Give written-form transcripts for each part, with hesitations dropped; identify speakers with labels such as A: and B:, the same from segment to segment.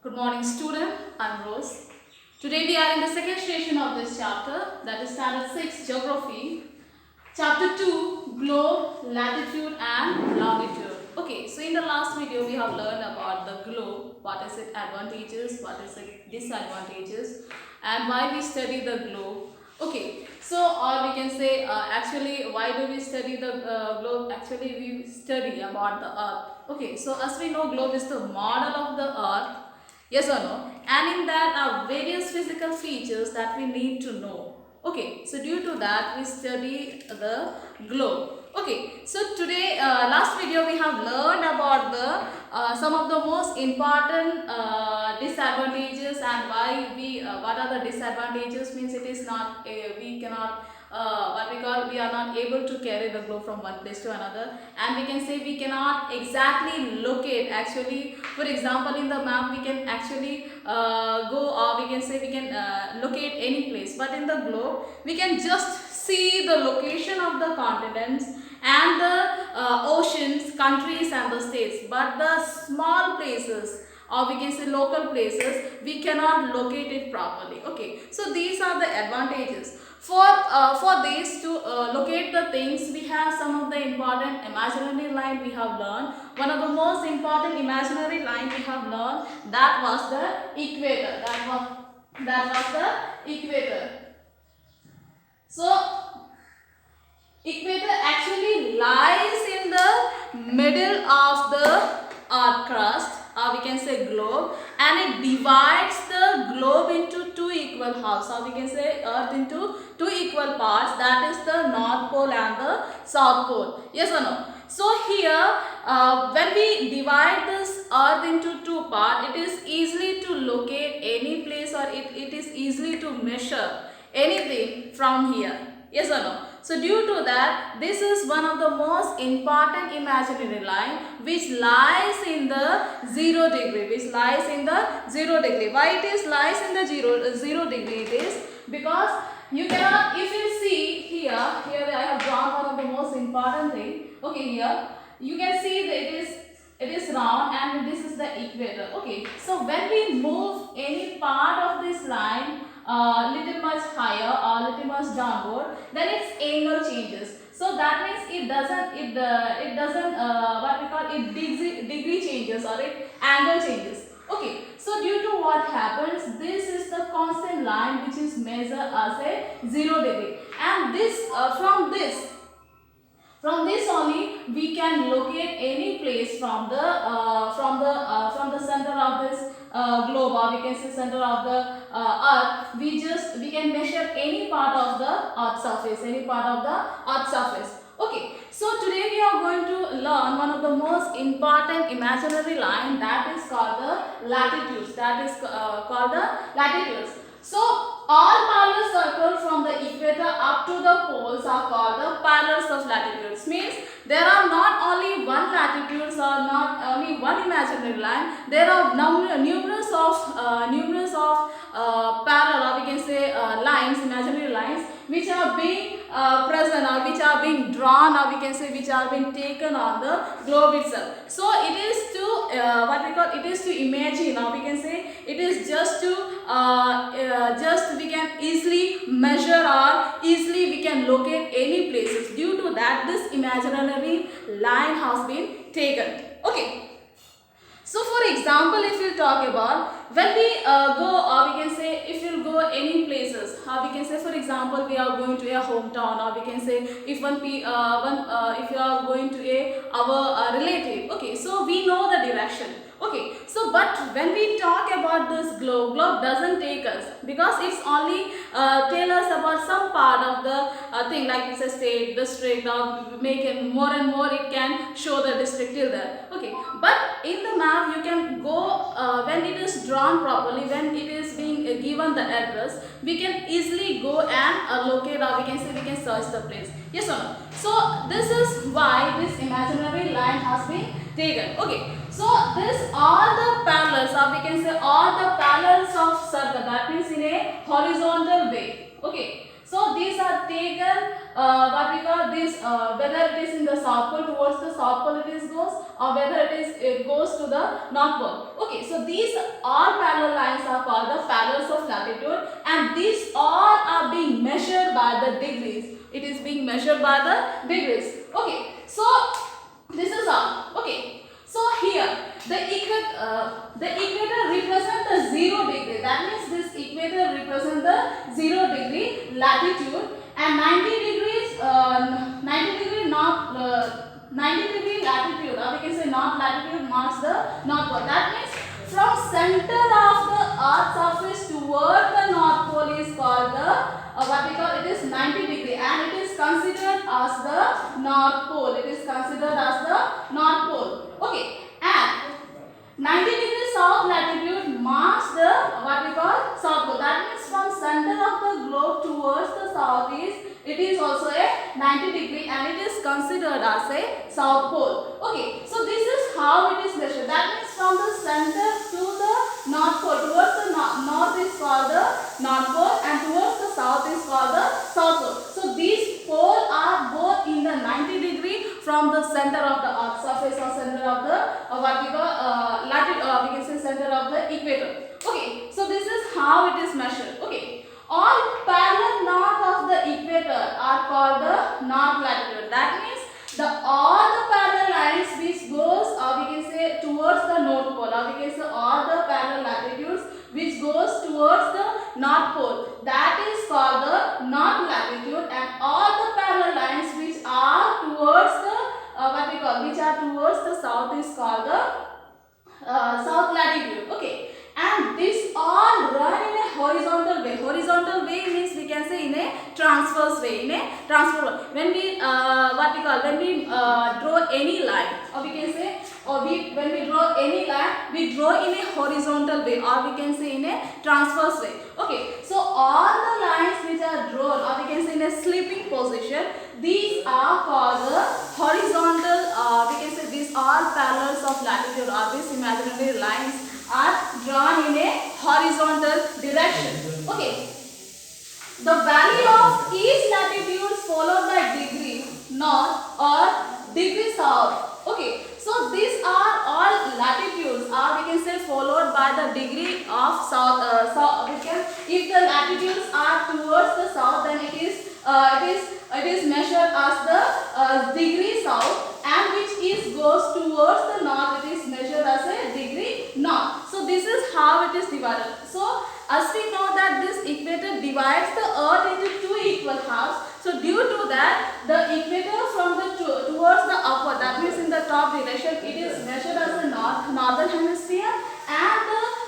A: Good morning student, I'm Rose. Today we are in the second session of this chapter, that is standard 6 geography. Chapter 2 globe, latitude and longitude. Okay, so in the last video we have learned about the globe, what is its advantages, what is its disadvantages and why we study the globe. Okay, so or we can say actually why do we study the globe? Actually we study about the earth. Okay, so as we know globe is the model of the earth. Yes or no? And in that are various physical features that we need to know. Okay, so due to that we study the globe. Okay, so today last video we have learned about the some of the most important disadvantages and why we what are the disadvantages means it is not we cannot what we call we are not able to carry the globe from one place to another, and we can say we cannot exactly locate. Actually, for example, in the map we can actually go, or we can say we can locate any place, but in the globe we can just see the location of the continents and the oceans, countries and the states, but the small places or we can say local places we cannot locate it properly. Okay, so these are the advantages. For this to locate the things, we have some of the important imaginary line we have learned. One of the most important imaginary line we have learned, that was the equator. That was the equator. So equator actually lies in the middle of the earth crust, or we can say globe, and it divides the globe into two equal halves, or we can say earth into two equal parts, that is the north pole and the south pole. Yes or no? So here when we divide this earth into two parts, it is easily to locate any place, or it is easily to measure anything from here. Yes or no? So due to that, this is one of the most important imaginary line which lies in the 0 degree, Why it is lies in the 0 degree? It is because you cannot, if you see here I have drawn one of the most important thing. Okay, here you can see that it is round and this is the equator. Okay, so when we move any part of this line little much higher or little much downward, then its angle changes. So that means it doesn't what we call it degree changes, or it angle changes. Okay, so due to what happens, this is the constant line which is measured as a 0 degree, and this from this only we can locate any place from the center of this globe, or we can say center of the earth. We can measure any part of the earth surface. Okay, so today we are going to learn one of the most important imaginary line, that is called the latitudes. So all parallel circles from the equator up to the poles are called the parallels of latitudes. Means there are not only one latitudes or not only one imaginary line. There are numerous of parallel, or we can say lines, imaginary lines, which are being present, or which are being drawn, or we can say which are being taken on the globe itself. So it is to it is to imagine, or we can say it is just to just we can easily measure, or easily we can locate any places. Due to that, this imaginary line has been taken. Okay. So for example, if we talk about when we go, or we can say if you go any places, how we can say, for example, we are going to a hometown, or we can say if if you are going to our relative. Okay, so we know the direction. Okay, so but when we talk about this globe doesn't take us, because it's only tell us about some part of the thing, like it's a state, district, or make it more and more it can show the district till there. Okay, but in the map you can go when it is drawn properly, when it is being given the address, we can easily go and locate, or we can say we can search the place. Yes or no? So this is why this imaginary line has been taken. Okay, so this all the parallels, or we can say all the parallels of circle, that means in a horizontal way. Okay, so these are taken what we call this whether it is in the south pole, towards the south pole it is goes, or whether it goes to the north pole. Okay, so these all parallel lines are called the parallels of latitude, and these all are being measured by the degrees. It is being measured by the degrees. Okay, so this is how. Okay, so here the equator represents the 0 degree. That means this equator represents the 0 degree latitude, and 90 degrees 90 degree north 90 degree latitude, or we can say north latitude, marks the north pole. That means from center of the earth surface toward the north pole is called the what we call, it is 90 degree, and it is considered as the north pole. It is considered as the north pole. Okay, and 90 degree south latitude marks the what we call south pole. That means from center of the globe towards the southeast, it is also a 90 degree, and it is considered as a south pole. Okay, so this is how it is measured. That means from the center to the north pole, towards the north is called the north pole, and towards the south is called the south pole. So these poles are both in the 90 degree from the center of the earth surface, or center of the what we call latitude, we can say center of the equator. Okay, so this is how it is measured. Okay, all parallel north of the equator are called the north latitude. That means all the parallel lines which goes, or we can say towards the north pole, or we can say all the parallel latitudes which goes towards the north pole, that is called the north latitude, and all the parallel lines which are towards the what we call, which are towards the south is called the south latitude. Okay, and this all run in a horizontal way. Horizontal way means we can say in a transverse way. In a transverse, when we what we call, when we draw any line, or we can say, or when we draw any line, we draw in a horizontal way, or we can say in a transverse way. Okay, so all the lines which are drawn, or we can say in a sleeping position, these are called the horizontal. We can say these are parallels of latitude, or these imaginary lines are drawn in a horizontal direction. Okay, the value of each latitude is followed by degree north or degree south. Okay, so these are all latitudes, or we can say followed by the degree of south. If the latitudes are towards the south, then it is measured as the degree south, and which goes towards the north, it is measured as a degree north. So this is how it is divided. So as we know that this equator divides the earth into two equal halves. So due to that, the equator from the towards the upward, that means in the top direction, it is measured as a northern hemisphere, and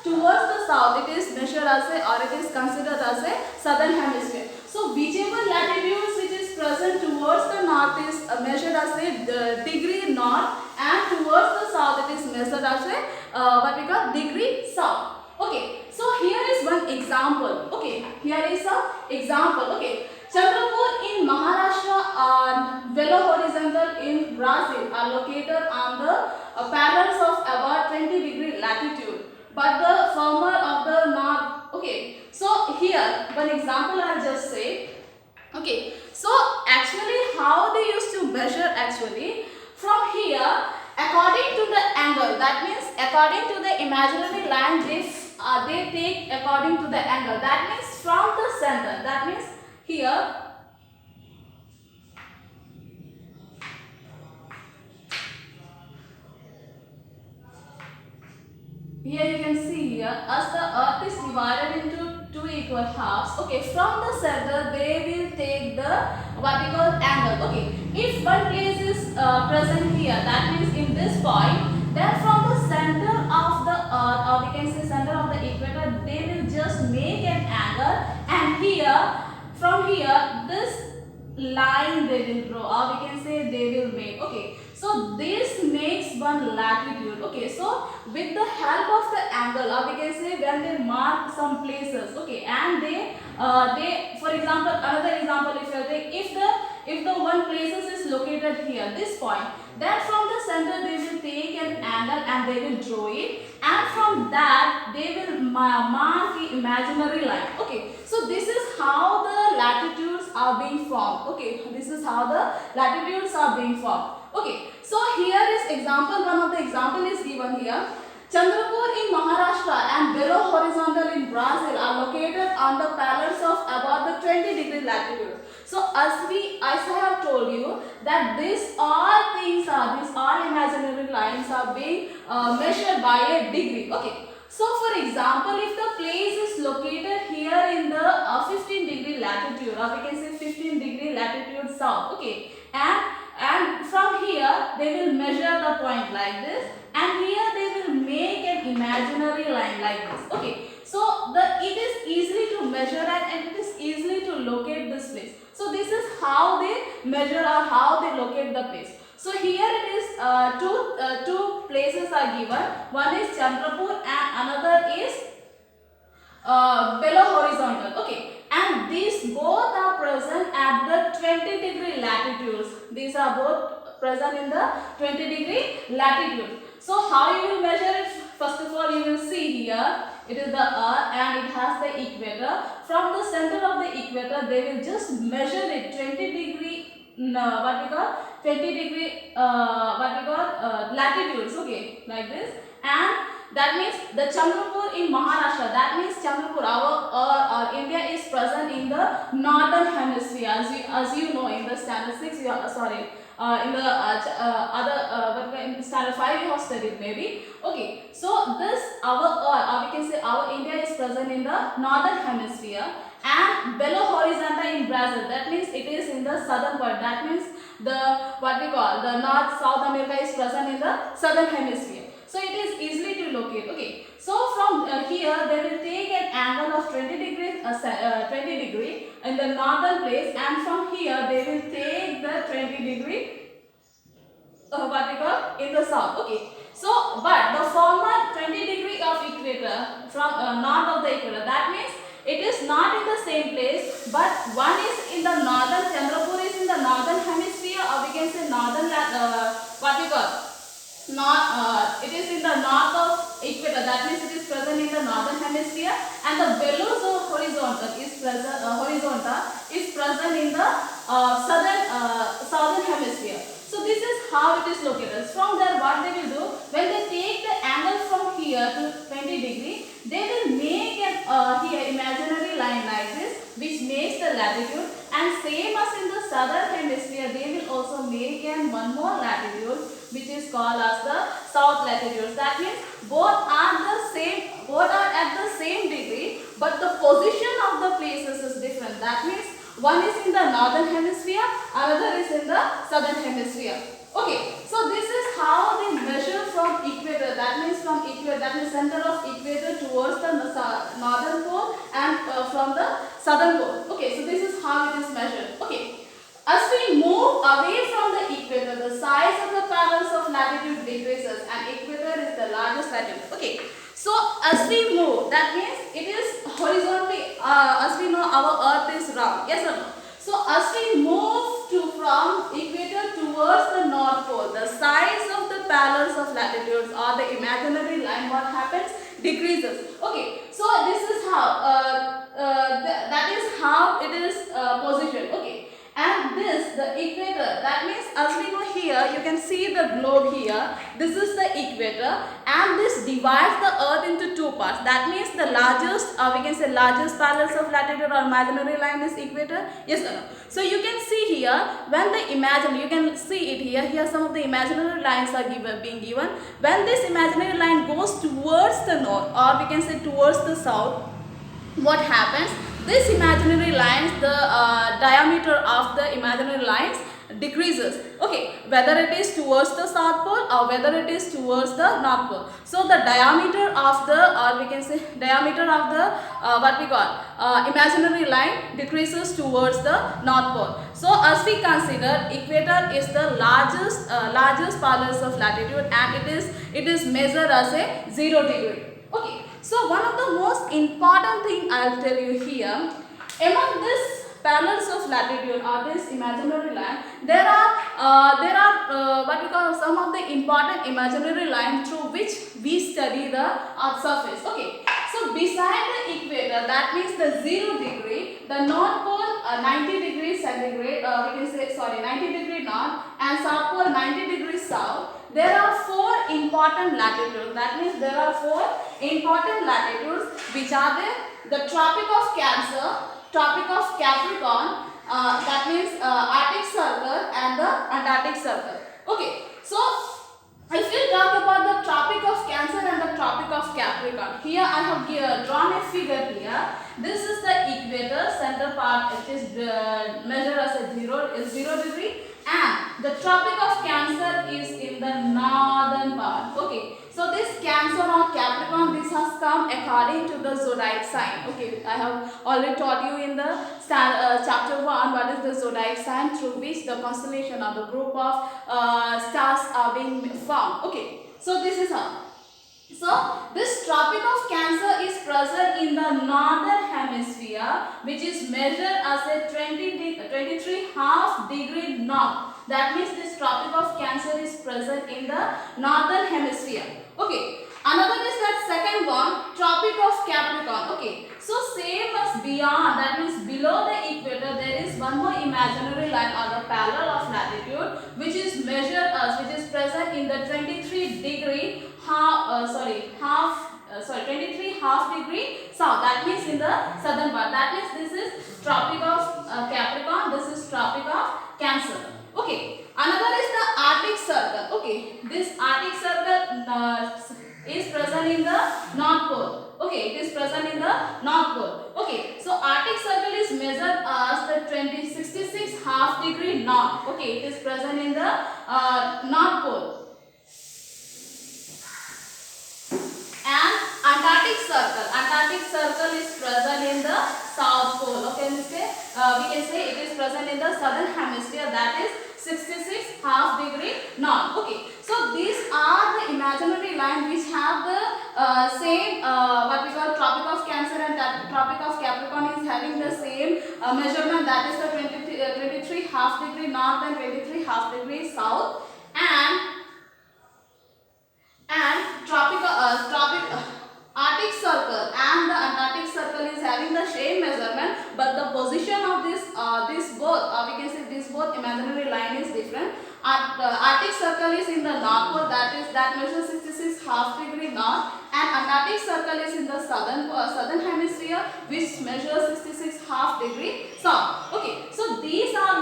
A: towards the south, it is measured as a, or it is considered as a southern hemisphere. So whichever latitudes which is present towards the north is measured as a degree north, and towards the south it is measured as a what we call degree south. Okay, so here is one example. Okay, here is an example. Okay, Chandrapur in Maharashtra and Belo Horizontal in Brazil are located on the parallels of about 20 degree latitude, but the former of the north. Okay, so here one example I just say. Okay, so actually how they used to measure, actually from here, according to the angle, that means according to the imaginary line, they take according to the angle. That means from the center, that means here, you can see here, as the earth is divided into two equal halves. Okay, from the center they will take the what we call angle. Okay, if one place is present here, that means in this point, then from the center of the earth, or we can say center of the equator, they will just make an angle, and here, from here, this line they will draw, or we can say they will make. Okay, so this makes one latitude. Okay, so with the help of the angle, or we can say when they mark some places, okay, and they for example, another example, if you take, if the one places is located here, this point, then from the center they will take an angle and they will draw it, and from that they will mark the imaginary line. Okay, so this is how the latitudes are being formed. Okay, this is how the latitudes are being formed. Okay, so here is example, one of the example is given here. Chandrapur in Maharashtra and Belo Horizontal in Brazil are located on the parallels of about the 20-degree latitude. So as I have told you that these all imaginary lines are being measured by a degree. Okay. So for example, if the place is located here in the 15-degree latitude, or we can say 15-degree latitude south, okay, and from here they will measure the point like this, and here they will make an imaginary line like this. Okay, so it is easily to measure and it is easily to locate this place. So this is how they measure or how they locate the place. So here it is two places are given. One is Chandrapur and another is Belo Horizontal. Okay, and these both are present at the 20-degree latitudes. These are both present in the 20-degree latitude. So how you will measure it? First of all, you will see here it is the Earth and it has the equator. From the center of the equator, they will just measure it 20-degree. What we call 20-degree latitudes, okay, like this, and that means the Chandrapur in Maharashtra, that means Chandrapur, our India is present in the northern hemisphere, as you know in the standard 6 in the in standard 5 you have studied maybe. Okay, so this we can say our India is present in the northern hemisphere, and Belo Horizontal in Brazil, that means it is in the southern part, that means the North South America is present in the southern hemisphere. So it is easily to locate. Okay, so from here they will take an angle of 20 degree in the northern place, and from here they will take the 20 degree in the south. Okay, so but the former 20 degree of equator from north of the equator, that means it is not in the same place, but one is in the northern, Chandrapur is in the northern hemisphere, or we can say northern it is in the north of equator, that means it is present in the northern hemisphere, and the Belo Horizontal is present in the southern hemisphere. So this is how it is located. From there, what they will do, when they take the angle from here to 20 degree, they will make an here imaginary line like this, which makes the latitude, and same as in the southern hemisphere, they will also make one more latitude, which is called as the south latitudes. That means both are at the same degree, but the position of the places is different. That means one is in the northern hemisphere, another is in the southern hemisphere. Okay, so this is how they measure from equator, that means from equator, that means center of equator towards the northern pole, and from the southern pole. Okay, so this is how it is measured. Okay, as we move away from the equator, the size of the parallels of latitude decreases, and equator is the largest latitude. Okay, so as we move, that means it is horizontally, as we know our earth is round, yes or no? So as we move from equator towards the north pole, the size of the parallels of latitudes or the imaginary line, what happens? Decreases. Okay, so this is how that is how it is positioned. Okay, and this the equator, that means as we know here, you can see the globe here. This is the equator, and this divides the earth into two parts. That means the largest, we can say largest parallels of latitude or imaginary line is equator. Yes or no? So you can see here when the you can see it here. Here some of the imaginary lines are being given. When this imaginary line goes towards the north, or we can say towards the south, what happens? This imaginary lines, the diameter of the imaginary lines decreases. Okay, whether it is towards the south pole or whether it is towards the north pole. So the diameter of the, or we can say diameter of the imaginary line decreases towards the north pole. So as we consider, equator is the largest parallels of latitude, and it is measured as a 0 degree. Okay, so one of the most important thing I will tell you here, among this parallels of latitude or this imaginary line, there are what we call some of the important imaginary line through which we study the earth surface. Okay, so beside the equator, equator, that means the 0 degree, the north pole 90 degrees centigrade, we can say, sorry, 90 degree north and south pole 90 degrees south. There are 4 important latitudes. That means there are 4 important latitudes which are there. The Tropic of Cancer, Tropic of Capricorn, that means Arctic Circle and the Antarctic Circle. Okay, so if we talk about the Tropic of Cancer and the Tropic of Capricorn, here I have drawn a figure here. This is the equator, center part, it is measured as a 0 degree, and the Tropic of Cancer is in the northern part. Okay, so this Cancer or Capricorn, this has come according to the zodiac sign. Okay, I have already taught you in the chapter 1 what is the zodiac sign through which the constellation or the group of stars are being formed. Okay, so this is how. So this Tropic of Cancer is present in the northern hemisphere, which is measured as a 23.5 degree north. That means this Tropic of Cancer is present in the northern hemisphere. Okay. Another is that second one, Tropic of Capricorn. Okay. So same as beyond, that means below the equator, there is one more imaginary line or the parallel of latitude, which is measured as, which is present in the 23 degree half 23 half degree south. That means in the southern part. That means this is Tropic of Capricorn. This is Tropic of Cancer. Okay. Another is the Arctic Circle. Okay. This Arctic Circle is present in the North Pole. Okay, it is present in the North Pole. Okay, so Arctic Circle is measured as the 66 half degree north. Okay, it is present in the North Pole. And Antarctic Circle is present in the South Pole. Okay, we can say it is present in the Southern Hemisphere, that is 66 half degree north. Okay, so these are the imaginary lines which have the same what we call Tropic of Cancer and Tropic of Capricorn is having the same measurement, that is the 23 half degree north and 23 half degree south, and Arctic Circle and the Antarctic Circle is having the same measurement, but the position of this we can say this both imaginary line is different. Arctic Circle is in the North Pole, that measures 66 half degree north, and Antarctic Circle is in the southern hemisphere, which measures 66 half degree south. Okay, so these are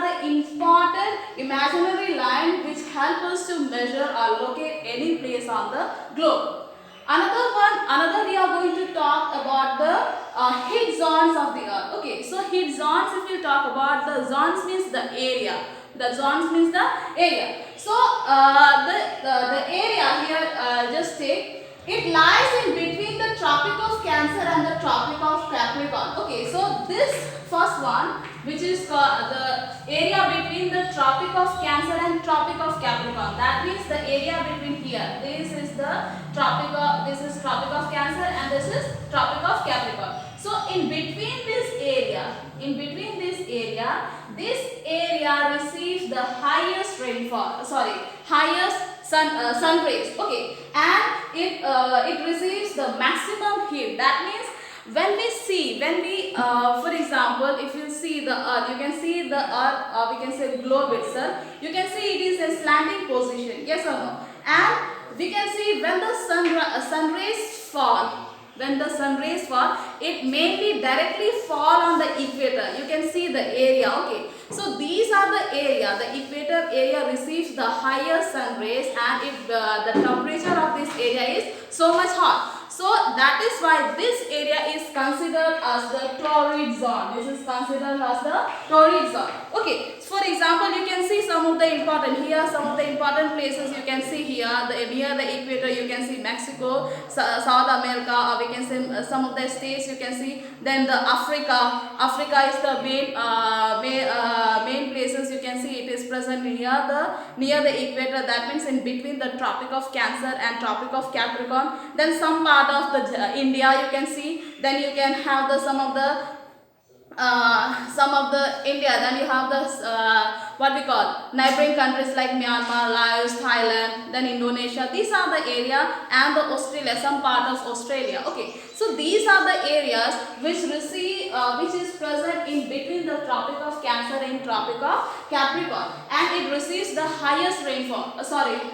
A: the important imaginary line which help us to measure or locate any place on the globe. Another we are going to talk about the heat zones of the earth. Okay, so heat zones, if you talk about, the zones means the area. The zones means the area. So the area here, just take, it lies in between the Tropic of Cancer and the Tropic of Capricorn. Okay, so this first one, which is the area between the Tropic of Cancer and Tropic of Capricorn. That means the area between here. This is Tropic of Cancer and this is Tropic of Capricorn. So in between this area, this area receives the highest rainfall. Highest sun rays. Okay, and it receives the maximum heat. That means when we for example, if you see the earth, you can see the earth, we can say globe itself, you can see it is a slanting position, yes or no, and we can see when the sun rays fall, it mainly directly fall on the equator. You can see the area. Okay, so these are the area. The equator area receives the higher sun rays, and the temperature of this area is so much hot. So that is why this area is considered as the torrid zone. This is considered as the torrid zone. Okay, so for example, you can see some of the important places you can see here. Near the equator you can see Mexico, South America, or we can say some of the states you can see. Then the Africa is the main places you can see. It is present near the equator. That means in between the Tropic of Cancer and Tropic of Capricorn. Then some part of the India you can see. Then you can have some of the India. Then you have the what we call neighboring countries like Myanmar, Laos, Thailand, then Indonesia. These are the area, and the Australia, some part of Australia. Okay, so these are the areas which receive, which is present in between the Tropic of Cancer and Tropic of Capricorn, and it receives the highest rainfall.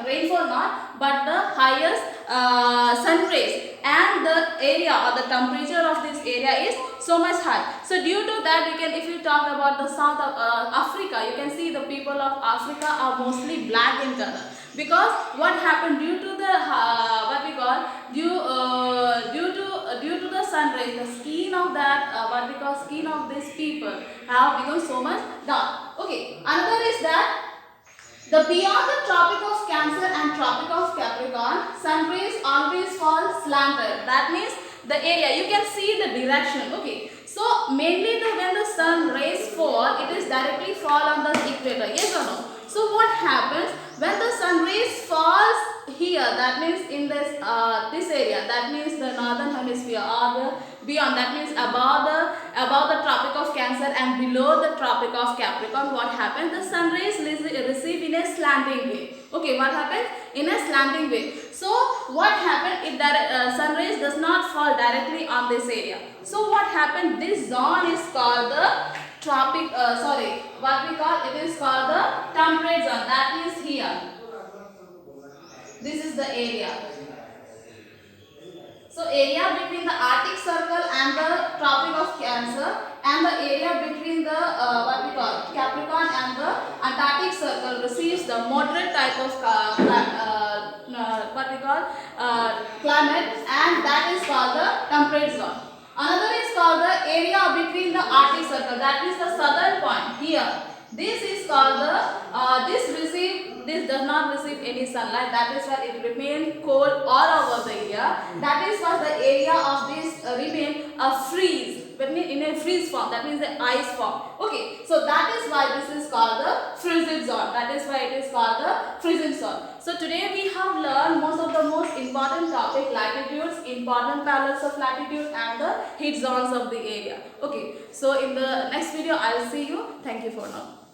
A: Rainfall not, but the highest sun rays, and the area or the temperature of this area is so much high. So due to that, we can, if you talk about the south of Africa, you can see the people of Africa are mostly black in color, because what happened due to the what we call due to the sun rays, the skin of that what we call skin of these people have become so much dark. Okay, another is that the beyond the Tropic of Cancer and Tropic of Capricorn, sun rays always fall slanted. That means the area, you can see the direction. Okay, so mainly when the sun rays fall, it is directly fall on the equator. Yes or no? So what happens when the sun rays falls here? That means in this this area. That means the northern hemisphere, or the beyond. That means above the Tropic of Cancer and below the Tropic of Capricorn. What happens? The sun rays receive in a slanting way. Okay, what happens? In a slanting way. So what happened if the sun rays does not fall directly on this area? So what happened? This zone is called the tropic. What we call it is called the temperate zone. That is here. This is the area. So area between the Arctic Circle and the Tropic of Cancer, and the area between the what we call Capricorn and the Antarctic Circle receives the moderate type of what we call climate, and that is called the temperate zone. Another is called the area between the Arctic Circle, that is the southern point here. This is called the this does not receive any sunlight. That is why it remains cold all over the year. That is why the area of this remain a freeze. But in a freeze form, that means the ice form. Okay, so that is why this is called the freezing zone. That is why it is called the freezing zone. So today we have learned most important topic: latitudes, important parallels of latitude, and the heat zones of the area. Okay, so in the next video I will see you. Thank you for now.